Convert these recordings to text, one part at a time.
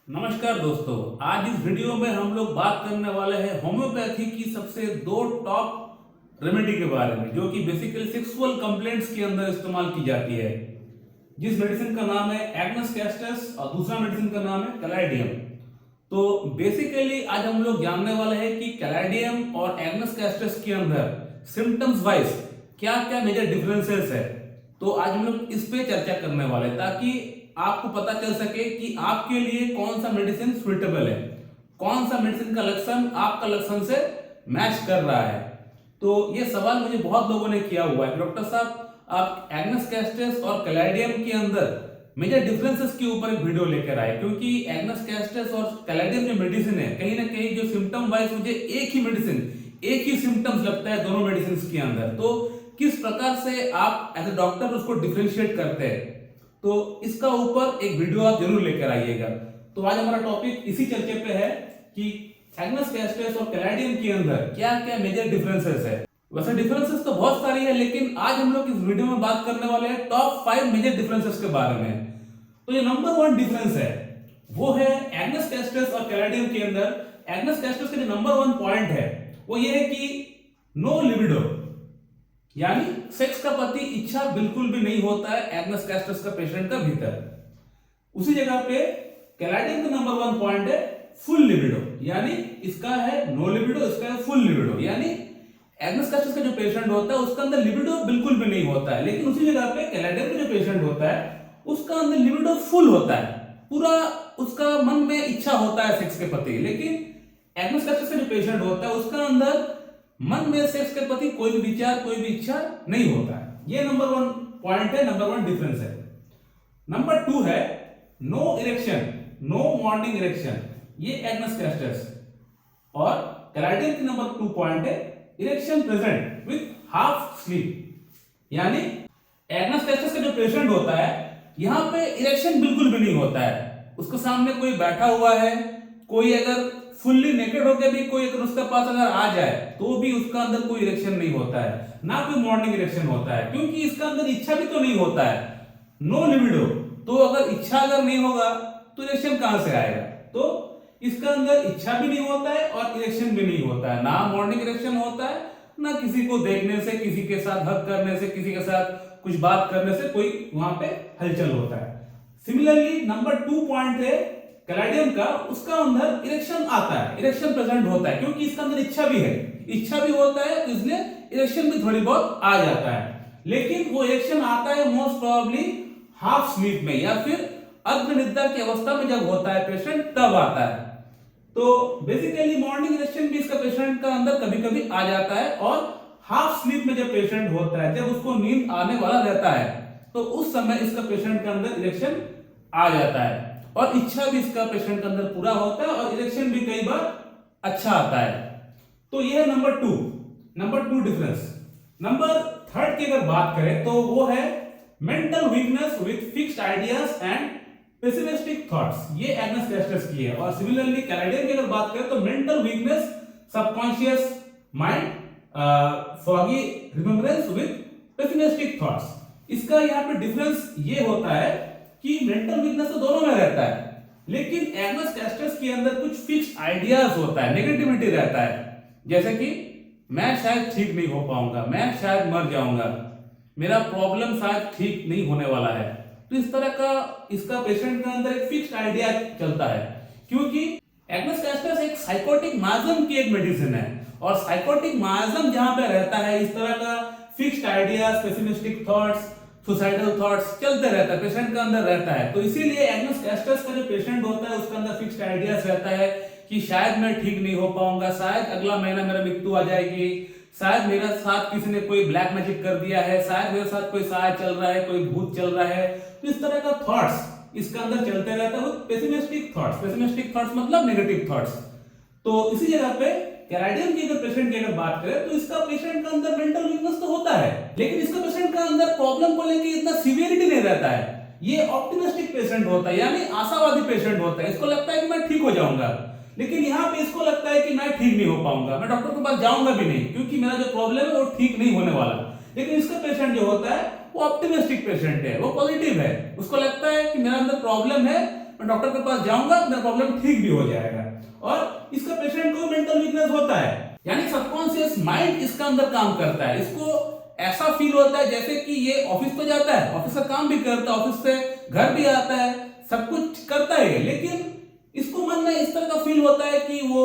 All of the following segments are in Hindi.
नमस्कार दोस्तों। आज इस वीडियो में हम लोग बात करने वाले हैं होम्योपैथी की सबसे दो टॉप रेमेडी के बारे में, जो कि बेसिकली सेक्सुअल कंप्लेंट्स के अंदर इस्तेमाल की जाती है। जिस मेडिसिन का नाम है एग्नस कैस्टस और दूसरा मेडिसिन का नाम है कैलाइडियम। तो बेसिकली आज हम लोग जानने वाले हैं कि कैलाइडियम और एग्नस कैस्टस के अंदर सिम्टम्स वाइज क्या क्या मेजर डिफरेंसेस है। तो आज हम लोग इस पे चर्चा करने वाले हैं ताकि आपको पता चल सके कि आपके लिए कौन सा मेडिसिन सुइटेबल है, कौन सा मेडिसिन का लक्षण आपका लक्षण से मैच कर रहा है। तो ये सवाल मुझे बहुत लोगों ने किया हुआ है, डॉक्टर साहब आप एग्नस कैस्टस और कैलाइडियम के अंदर मेजर डिफरेंसेस के ऊपर एक वीडियो लेकर आए, क्योंकि एग्नस कैस्टस और कैलाइडियम जो मेडिसिन है कहीं ना कहीं जो सिम्टम वाइज मुझे एक ही मेडिसिन एक ही सिम्टम्स लगता है दोनों मेडिसिन के अंदर। तो किस प्रकार से आप एज ए डॉक्टर उसको डिफरेंशिएट करते हैं, तो इसका ऊपर एक वीडियो आप जरूर लेकर आइएगा। तो आज हमारा टॉपिक इसी चर्चे पे है कि एग्नस कैस्टस और कैलाइडियम के अंदर क्या क्या मेजर डिफरेंसेस है। वैसे डिफरेंसेस तो बहुत सारी है, लेकिन आज हम लोग इस वीडियो में बात करने वाले हैं टॉप 5 मेजर डिफरेंसेस के बारे में। तो जो नंबर 1 डिफरेंस है वो है एग्नस कैस्टस और कैलाइडियम के अंदर। एग्नस कैस्टस का जो नंबर 1 पॉइंट है वो ये है कि नो लिबिडो, यानी सेक्स का प्रति इच्छा बिल्कुल भी नहीं होता है एग्नस कैस्टस का पेशेंट का भीतर। उसी जगह पे कैलाइडियम का नंबर 1 पॉइंट है फुल लिबिडो, यानी इसका है नो लिबिडो, इसका है फुल लिबिडो। यानी एग्नस कैस्टस का जो पेशेंट होता है उसका अंदर लिबिडो बिल्कुल भी नहीं होता है, लेकिन उसी जगह पे कैलाइडियम का जो पेशेंट होता है उसका अंदर लिबिडो फुल होता है, पूरा उसका मन में इच्छा होता है सेक्स के प्रति। लेकिन एग्नस कैस्टस का जो पेशेंट होता है उसका अंदर मन में सेक्स के प्रति कोई भी विचार, कोई भी इच्छा नहीं होता है। ये नंबर 1 पॉइंट है, नंबर 1 डिफरेंस है। नंबर 2 है no erection, no morning erection. ये एग्नस कैस्टस और कैलाइडियम की नंबर 2 पॉइंट है erection present with half sleep. यानी एग्नस कैस्टस का जो पेशेंट होता है यहां पे इरेक्शन बिल्कुल भी नहीं होता है। उसके सामने कोई बैठा हुआ है, कोई अगर फुल्ली नेकेड होकर भी कोई अगर उसके पास अगर आ जाए तो भी उसका अंदर कोई इरेक्शन नहीं होता है, ना कोई मॉर्निंग इरेक्शन होता है, क्योंकि इसका अंदर इच्छा भी तो नहीं होता है। नो लिबिडो, तो अगर इच्छा अगर नहीं होगा तो इरेक्शन कहां से आएगा। तो इसका अंदर इच्छा भी नहीं होता है और इरेक्शन भी नहीं होता है, ना मॉर्निंग इरेक्शन होता है, ना किसी को देखने से, किसी के साथ हग करने से, किसी के साथ कुछ बात करने से कोई वहां पे हलचल होता है। सिमिलरली नंबर 2 पॉइंट है कैलाइडियम का, उसका अंदर इरेक्शन आता है, इरेक्शन प्रेजेंट होता है, क्योंकि इसका अंदर इच्छा भी है, इच्छा भी होता है, तो इसलिए इरेक्शन भी थोड़ी बहुत आ जाता है। लेकिन वो इरेक्शन आता है मोस्ट प्रोबेबली हाफ स्लीप में या फिर अर्ध निद्रा की अवस्था में जब होता है पेशेंट, तब आता है। तो बेसिकली मॉर्निंग इरेक्शन भी इसका पेशेंट का अंदर कभी कभी आ जाता है, और हाफ स्लीप में जब पेशेंट होता है, जब उसको नींद आने वाला रहता है, तो उस समय इसका पेशेंट के अंदर इरेक्शन आ जाता है और इच्छा भी इसका पेशेंट के अंदर पूरा होता है और इरेक्शन भी कई बार अच्छा आता है। तो यह है नंबर 2 डिफरेंस। नंबर 3 की अगर बात करें तो वो है mental weakness with fixed ideas and pessimistic thoughts. ये एग्नस कैस्टस की है। और सिमिलरली कैलाइडियम की अगर बात करें तो mental weakness, subconscious mind, foggy remembrance with pessimistic thoughts. इसका यहाँ पे डिफरेंस ये होता है कि मेंटल वीकनेस तो दोनों में रहता है, लेकिन एग्नस कैस्टस के अंदर कुछ फिक्स्ड आइडियाज होता है, नेगेटिविटी रहता है, जैसे कि मैं शायद ठीक नहीं हो पाऊंगा, मैं शायद मर जाऊंगा, मेरा प्रॉब्लम शायद ठीक नहीं होने वाला है। तो इस तरह का इसका पेशेंट के अंदर एक फिक्स्ड आइडिया चलता है, क्योंकि एग्नस कैस्टस एक साइकोटिक माइज्म की एक मेडिसिन है, और साइकोटिक माइज्म जहां पे रहता है इस तरह का fixed ideas, pessimistic thoughts, suicidal thoughts चलते रहता है, पेशेंट के अंदर रहता है। तो इसीलिए एग्नस कैस्टस का जो पेशेंट होता है उसके अंदर फिक्स्ड आइडियाज रहता है कि शायद मैं ठीक नहीं हो पाऊंगा, शायद अगला महीना मेरा मृत्यु आ जाएगी, शायद मेरे साथ किसी ने कोई ब्लैक मैजिक कर दिया है, शायद मेरे साथ कोई साया चल रहा है, कोई भूत चल रहा है। तो इस तरह का थॉट्स इसके अंदर चलते रहता है, पेसिमिस्टिक थॉट्स, पेसिमिस्टिक थॉट्स मतलब नेगेटिव थॉट्स। तो इसी जगह पे कैलाइडियम की अगर पेशेंट की अगर बात करें तो इसका पेशेंट का अंदर मेंटल वीकनेस तो होता है, लेकिन इसका पेशेंट का अंदर प्रॉब्लम को लेकर इतना सीवियरिटी नहीं रहता है। ये ऑप्टिमिस्टिक पेशेंट होता है, यानी आशावादी पेशेंट होता है। इसको लगता है कि मैं ठीक हो जाऊंगा, लेकिन यहाँ पे इसको लगता है कि मैं ठीक नहीं हो पाऊंगा, मैं डॉक्टर के पास जाऊंगा भी नहीं, क्योंकि मेरा जो प्रॉब्लम है वो ठीक नहीं होने वाला। लेकिन इसका पेशेंट जो होता है वो ऑप्टिमिस्टिक पेशेंट है, वो पॉजिटिव है, उसको लगता है कि मेरा अंदर प्रॉब्लम है, मैं डॉक्टर के पास जाऊंगा, मेरा प्रॉब्लम ठीक भी हो जाएगा। और इसका पेशेंट को मेंटल वीकनेस होता है, यानी सबकॉन्शियस माइंड इसका अंदर काम करता है। इसको ऐसा फील होता है जैसे कि ये ऑफिस तो जाता है, ऑफिस का काम भी करता है, ऑफिस से घर भी आता है, सब कुछ करता है, लेकिन इसको मन में इस तरह का फील होता है कि वो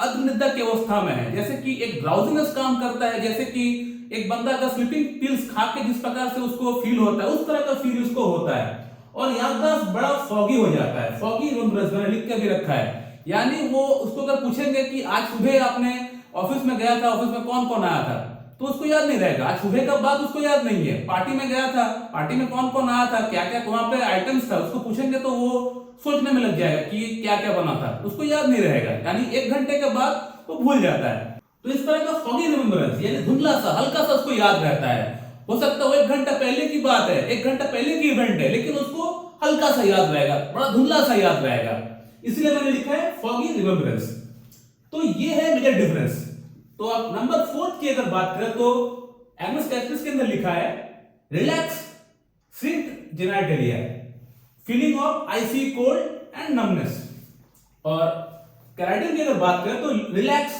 अर्धनिद्रा की अवस्था में है, जैसे कि एक ड्राउजीनेस काम करता है, जैसे कि एक बंदा अगर स्लीपिंग पिल्स खा के जिस प्रकार से उसको फील होता है उस तरह का फील उसको होता है। और याददाश्त बड़ा फॉगी हो जाता है, फॉगी रिमेम्बरेंस मैंने लिख के भी रखा है, यानी वो उसको अगर पूछेंगे कि आज सुबह आपने ऑफिस में गया था, ऑफिस में कौन कौन आया था, तो उसको याद नहीं रहेगा। आज सुबह का बात उसको याद नहीं है। पार्टी में गया था, पार्टी में कौन कौन आया था, क्या क्या वहां पे आइटम्स था, उसको पूछेंगे तो वो सोचने में लग जाएगा कि क्या क्या बना था, उसको याद नहीं रहेगा, यानी 1 घंटे के बाद वो भूल जाता है। तो इस तरह का फॉगी रिमेम्बरेंस, यानी धुंधला सा, हल्का सा उसको याद रहता है। हो सकता है वो 1 घंटा पहले की बात है, 1 घंटा पहले की इवेंट है, लेकिन उसको हल्का सा याद रहेगा, बड़ा धुंधला सा याद रहेगा, इसलिए मैंने लिखा है फॉगी रिमेम्बरेंस। तो ये है मेजर डिफरेंस। तो आप नंबर 4 की अगर बात करें तो एमएस कैरेक्टर्स के अंदर लिखा है relax shrink genitalia, feeling of icy cold and numbness. और कैराटिन की अगर बात करें तो relax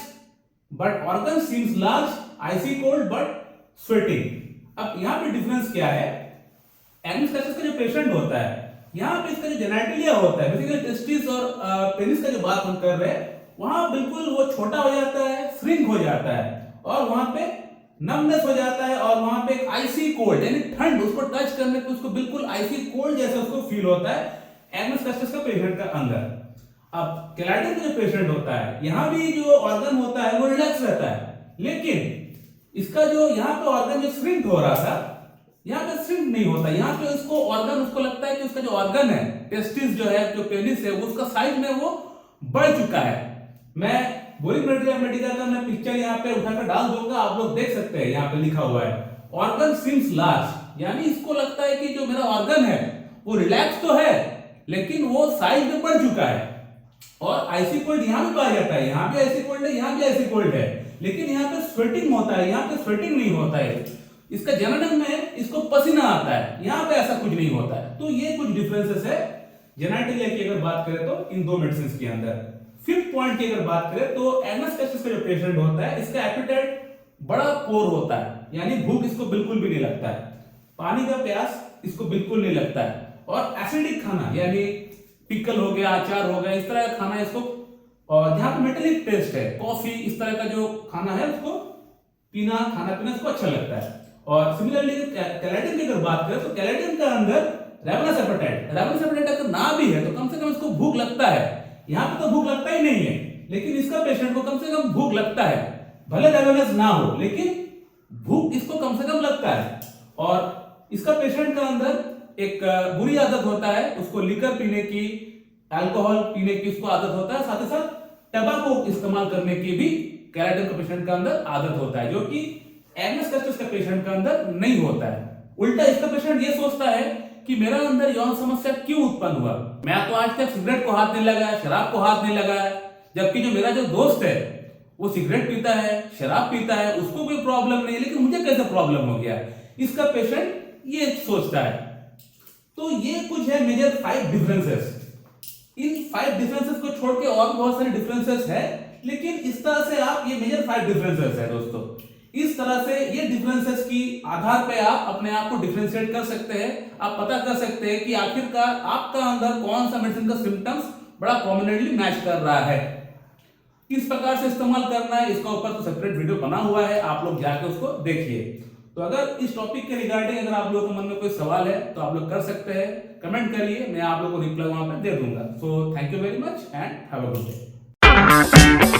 but organ seems large, icy cold but sweating. अब यहां पे डिफरेंस क्या है, एमएस कैरेक्टर्स का जो पेशेंट होता है, यहां पे इसका जो जेनिटलिया होता है, बेसिकली टेस्टिस और पेनिस का जो बात हम कर रहे हैं, वहां बिल्कुल वो छोटा हो जाता है, श्रिंक हो जाता है, और वहां पे नमनेस हो जाता है, और वहां पे एक आइसी कोल्ड यानी ठंड, उसको टच करने पे उसको बिल्कुल आइसी कोल्ड जैसा उसको फील होता है एमएस कैरेक्टर्स का पेशेंट का अंदर। अब कैराटिन का जो पेशेंट होता है, यहां भी जो ऑर्गन होता है वो रिलैक्स रहता है, लेकिन इसका जो यहां पे ऑर्गन जो श्रिंक हो रहा था, यहां पे श्रिंक नहीं होता। यहां पे उसको ऑर्गन, उसको लगता है कि उसका जो ऑर्गन है, टेस्टिस जो है, जो पेनिस है, वो उसका साइज में वो बढ़ चुका है। मैं बोरिक मेडिकल का मैं पिक्चर यहाँ पे उठाकर डाल दूंगा, आप लोग देख सकते हैं, यहाँ पे लिखा हुआ है ऑर्गन सीम्स लार्ज, यानी इसको लगता है कि जो मेरा ऑर्गन है वो रिलैक्स तो है, लेकिन वो साइज में बढ़ चुका है। और आइसी कोल्ड यहाँ भी पाया जाता है, यहाँ भी आइसी कोल्ड है, यहाँ भी आइसी कोल्ड है, लेकिन यहाँ पे स्वेटिंग होता है, यहाँ पे स्वेटिंग नहीं होता है। इसका जननम में इसको पसीना आता है, यहाँ पे ऐसा कुछ नहीं होता है। तो ये कुछ डिफरेंसेस है जेनिटलिया की अगर बात करें तो इन 2 मेडिसिन के अंदर। 5th पॉइंट की अगर बात करें तो एमएस कैरेक्टर्स का जो पेशेंट होता है, इसका एपेटाइट बड़ा पोर होता है, यानी भूख इसको बिल्कुल भी नहीं लगता है, पानी का प्यास इसको बिल्कुल नहीं लगता है, और एसिडिक खाना यानी पिकल हो गया, अचार हो गया, इस तरह का खाना इसको, और जहां पे मेटालिक टेस्ट है, कॉफी, इस तरह का जो खाना है उसको खाना पीना इसको अच्छा लगता है। और सिमिलरली कैराटिन की अगर बात करें तो कैराटिन के अंदर रेवनस एपेटाइट अगर ना भी है तो कम से कम इसको भूख लगता है। यहां पे तो भूख लगता ही नहीं है, लेकिन इसका पेशेंट को कम से कम भूख लगता है, भले रेवनस ना हो, लेकिन भूख इसको कम से कम लगता है। और इसका पेशेंट का अंदर एक बुरी आदत होता है, उसको लिकर पीने की, अल्कोहल पीने की उसको आदत होता है, साथ ही साथ टबैको इस्तेमाल करने की भी कैराटिन का पेशेंट का अंदर आदत होता है, जो कि एमएस कैरेक्टर्स का पेशेंट का अंदर नहीं होता है। उल्टा इसका पेशेंट ये सोचता है कि मेरा अंदर यौन समस्या क्यों उत्पन्न हुआ, मैं तो आज तक सिगरेट को हाथ नहीं लगाया, शराब को हाथ नहीं लगाया, जबकि जो मेरा जो दोस्त है वो सिगरेट पीता है, शराब पीता है, उसको कोई प्रॉब्लम नहीं, लेकिन मुझे कैसे प्रॉब्लम हो गया, इसका पेशेंट ये सोचता है। तो ये कुछ है मेजर 5 डिफरेंसेस। इन 5 डिफरेंसेस को छोड़ के और बहुत सारे डिफरेंसेस है, लेकिन इस तरह से आप, ये मेजर 5 डिफरेंसेस है दोस्तों, इस तरह से ये डिफरेंसेस की आधार पे आप अपने आप को डिफरेंशिएट कर सकते हैं। आप पता कर सकते हैं कि आखिरकार आपका अंदर कौन सा मेडिसिन का सिम्टम्स बड़ा प्रोमिनेंटली मैच कर रहा है, किस प्रकार से इस्तेमाल करना है, इसका ऊपर तो सेपरेट वीडियो बना हुआ है, आप लोग जाके उसको देखिए। तो अगर इस टॉपिक के रिगार्डिंग अगर आप लोगों के मन में कोई सवाल है तो आप लोग कर सकते हैं, कमेंट करिए, मैं आप लोगों को रिप्लाई वहां पे दे दूंगा। So thank you very much and have a good day.